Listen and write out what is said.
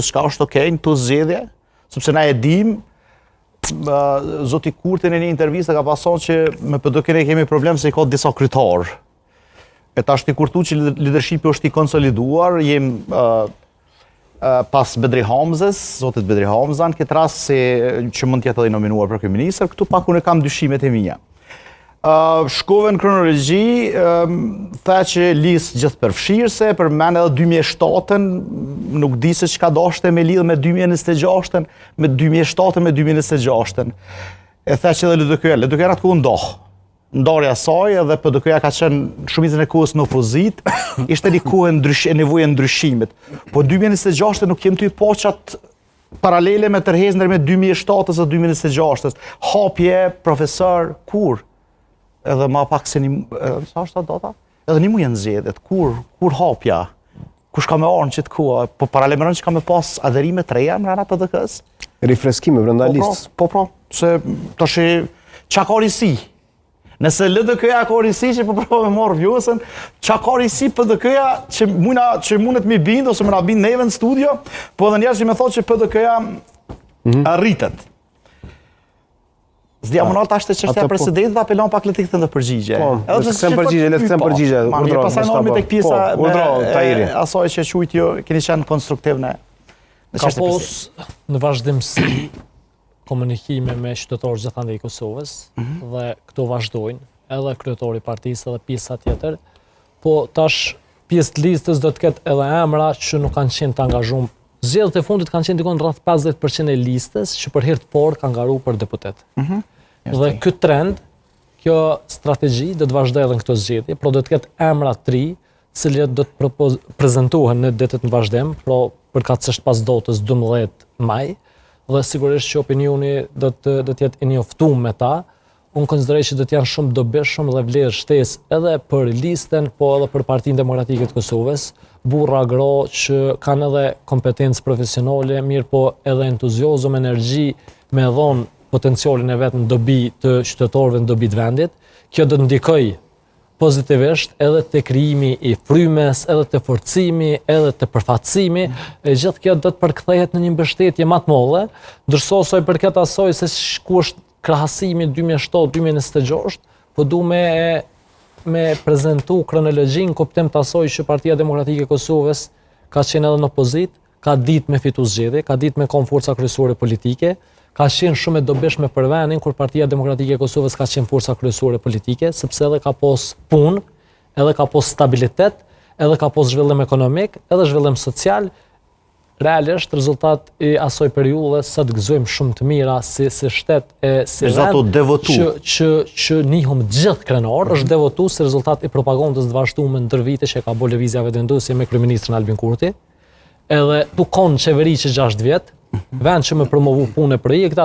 Shka është okej në të zgjedhje, sepse na e dim, zoti Kurti në një intervistë ka pason që me PDK-n kemi problem se i ka disa kryetar. E tash ti kur thu që leadershipi është i konsoliduar, jem pas Bedri Hamzës, zotit Bedri Hamza, në këtë rast që mund t'jetë edhe i nominuar për kryeministër, këtu pak unë kam dyshimet e mia. Shkove në kronologji, tha që listë gjithë përfshirëse, përmend edhe 2007-ën, nuk di se çka dashte me lidhë me 2026-ën, me 2007-ën, me 26-ën. E tha që edhe LDK-ja atë kohë ndarja saj edhe PDK-ja ka qenë shumicën e kohës në opozit, ishte një kohë e nevojë ndryshimit. Po 2026 nuk kem ty poçat paralele me tërheqjen me 2007-ës dhe 2026-ës. Hapje profesor kur? Edhe ma pak se sa është ta data? Edhe një mujë në zgjedhjet, kur hapja? Kush ka me arën që të kua? Po paralemeron që ka me pas adherime të reja në rana PDK-s? Rifreskime brenda listës. Po, se tash qa ka risi? Nëse LDK-ja ka risi që po me marrë vjosën, qa ka risi PDK-ja që mundet mi bindë, ose më na bindë neve në studio, po edhe njerë që me thot që PDK-ja arritet. Zdiamonal tash të çështja presidentit dhe apelon pak le të kthejnë përgjigje. Po, le të kthejmë përgjigje. Pastaj normi tek pjesa asaj që quajt ju keni qenë konstruktiv në çështjen. Ka pos në vazhdimsi komunikime me qytetarë gjithandej Kosovës dhe këto vazhdojnë, edhe kryetori i partisë edhe pjesa tjetër, po tash pjesë të listës do të ketë edhe emra që nuk kanë qenë të angazhuar. Zgjedhjet e fundit kanë qenë dikon rreth 50% e listës që për herë të parë kanë ngaruar për deputet. Dhe këtë trend, kjo strategji do të vazhdojë edhe në këto zgjedhje, pra do të ketë emra të ri, të cilët do të prezantohen në ditët në vazhdim, pra përkatësisht pas datës 12 maj, dhe sigurisht që opinioni do të jetë i njoftuar me ta. Unë konsideroj që do të janë shumë dobishëm dhe vlerë shtesë edhe për listën, po edhe për Partinë Demokratike të Kosovës, burra gra që kanë edhe kompetencë profesionale, mirë po edhe entuziazëm, energji me dhon potencialin e vetë në dobi të qytetarëve, në dobi të vendit. Kjo do të ndikoj pozitivisht edhe të krijimi i frymes, edhe të forcimi, edhe të përfatësimi. Gjithë kjo do të përkthehet në një mbështetje më të madhe, ndërsa sa i përket asaj se ku është krahasimi 2007-2026, po du me prezentu kronologjin kuptim të asaj që Partia Demokratike e Kosovës ka qenë edhe në opozit, ka ditë me fitu zgjedhje, ka ditë me kon forca kryesore politike, ka qenë shumë e dobishme për vendin kur Partia Demokratike e Kosovës ka qenë forca kryesore politike, sepse edhe ka pos punë, edhe ka pos stabilitet, edhe ka pos zhvillim ekonomik, edhe zhvillim social. Realisht, rezultat i asoj periudhe sot gëzojmë shumë të mira si shtet e si vend që nihëm gjithë krenar, është devotu si rezultat i propagandës të vazhduar ndër vite që ka bo lëvizja vendosje me kryeministrin Albin Kurti. Edhe tu konë qeveri që 6 vjet, vend që me promovu punë e projekte,